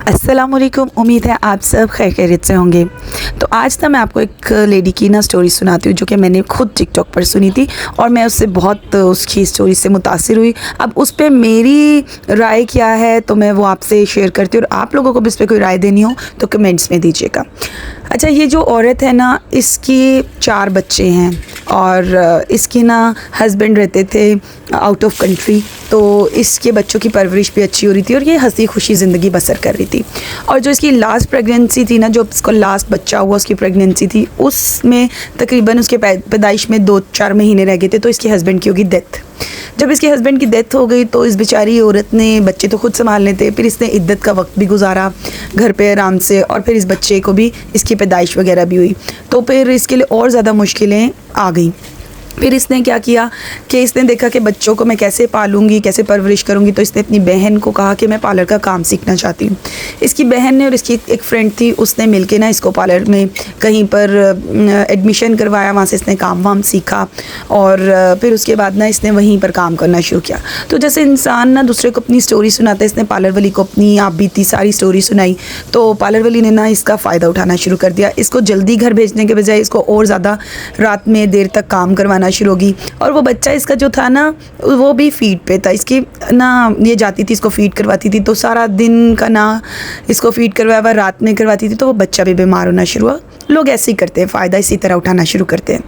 अस्सलामुअलैकुम। उम्मीद है आप सब खैरियत से होंगे। तो आज ना मैं आपको एक लेडी की ना स्टोरी सुनाती हूँ जो कि मैंने खुद टिकटॉक पर सुनी थी और मैं उससे बहुत उसकी स्टोरी से मुतासिर हुई। अब उस पर मेरी राय क्या है तो मैं वो आपसे शेयर करती हूँ, और आप लोगों को भी इस पर कोई राय देनी हो तो कमेंट्स में दीजिएगा। अच्छा, ये जो औरत है ना, इसकी 4 बच्चे हैं और इसके ना हस्बैंड रहते थे आउट ऑफ कंट्री, तो इसके बच्चों की परवरिश भी अच्छी हो रही थी और ये हंसी खुशी ज़िंदगी बसर कर रही थी। और जो इसकी लास्ट प्रेगनेंसी थी ना, जो इसको लास्ट बच्चा हुआ उसकी प्रेगनेंसी थी, उसमें तकरीबन उसके पैदाइश में 2-4 महीने रह गए थे तो इसके हस्बैंड की होगी डेथ। जब इसके हस्बैंड की डेथ हो गई तो इस बेचारी औरत ने बच्चे तो खुद संभालने थे, फिर इसने इद्दत का वक्त भी गुजारा घर पे आराम से, और फिर इस बच्चे को भी इसकी पैदाइश वगैरह भी हुई, तो फिर इसके लिए और ज़्यादा मुश्किलें आ गई। फिर इसने क्या किया कि इसने देखा कि बच्चों को मैं कैसे पालूंगी, कैसे परवरिश करूंगी, तो इसने अपनी बहन को कहा कि मैं पार्लर का काम सीखना चाहती हूँ। इसकी बहन ने और इसकी एक फ्रेंड थी, उसने मिलके ना इसको पार्लर में कहीं पर एडमिशन करवाया, वहाँ से इसने काम वाम सीखा और फिर उसके बाद ना इसने वहीं पर काम करना शुरू किया। तो जैसे इंसान ना दूसरे को अपनी स्टोरी सुनाता है, इसने पार्लर वाली को अपनी आप बीती सारी स्टोरी सुनाई, तो पार्लर वाली ने ना इसका फ़ायदा उठाना शुरू कर दिया। इसको जल्दी घर भेजने के बजाय इसको और ज़्यादा रात में देर तक काम करवाना शुरू होगी। और वो बच्चा इसका जो था ना, वो भी फीड पे था, इसकी ना ये जाती थी इसको फीड करवाती थी, तो सारा दिन का ना इसको फीड करवाया, रात में करवाती थी, तो वो बच्चा भी बीमार होना शुरू हुआ। लोग ऐसे ही करते हैं, फ़ायदा इसी तरह उठाना शुरू करते हैं।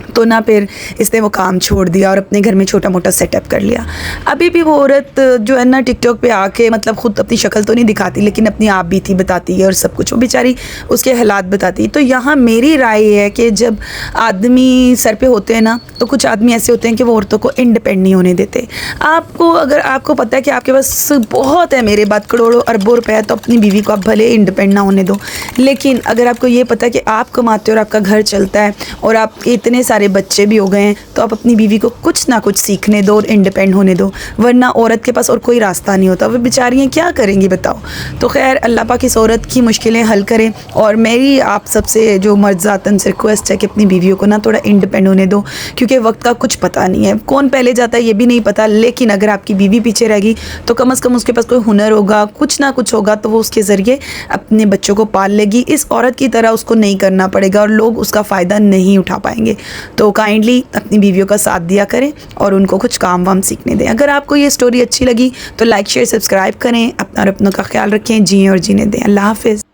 तो ना फिर इसने वो काम छोड़ दिया और अपने घर में छोटा मोटा सेटअप कर लिया। अभी भी वो औरत जो है ना टिकटॉक पे आके मतलब ख़ुद अपनी शक्ल तो नहीं दिखाती, लेकिन अपनी आप बीती बताती है और सब कुछ, वो बेचारी उसके हालात बताती है। तो यहाँ मेरी राय है कि जब आदमी सर पे होते हैं ना, तो कुछ आदमी ऐसे होते हैं कि वो औरतों को इंडिपेंडेंट नहीं होने देते। आपको अगर आपको पता है कि आपके पास बहुत है, मेरे बाद करोड़ों अरबों रुपए है, तो अपनी बीवी को आप भले इंडिपेंडेंट ना होने दो, लेकिन अगर आपको ये पता है कि आप कमाते हो और आपका घर चलता है और आप इतने सारे बच्चे भी हो गए हैं, तो आप अपनी बीवी को कुछ ना कुछ सीखने दो और इंडिपेंडेंट होने दो, वरना औरत के पास और कोई रास्ता नहीं होता। वो बेचारियाँ क्या करेंगी बताओ। तो खैर, अल्लाह पाक इस औरत की मुश्किलें हल करें, और मेरी आप सबसे जो मर्ज़ातन से रिक्वेस्ट है कि अपनी बीवियों को ना थोड़ा इंडिपेंडेंट होने दो, क्योंकि वक्त का कुछ पता नहीं है, कौन पहले जाता है ये भी नहीं पता। लेकिन अगर आपकी बीवी पीछे रहेगी तो कम से कम उसके पास कोई हुनर होगा, कुछ ना कुछ होगा, तो वो उसके ज़रिए अपने बच्चों को पाल लेगी। इस औरत की तरह उसको नहीं करना पड़ेगा और लोग उसका फ़ायदा नहीं उठा पाएंगे। तो काइंडली अपनी बीवियों का साथ दिया करें और उनको कुछ काम वाम सीखने दें। अगर आपको ये स्टोरी अच्छी लगी तो लाइक शेयर सब्सक्राइब करें। अपना और अपनों का ख्याल रखें। जिएं और जीने दें। अल्लाह हाफ़िज़।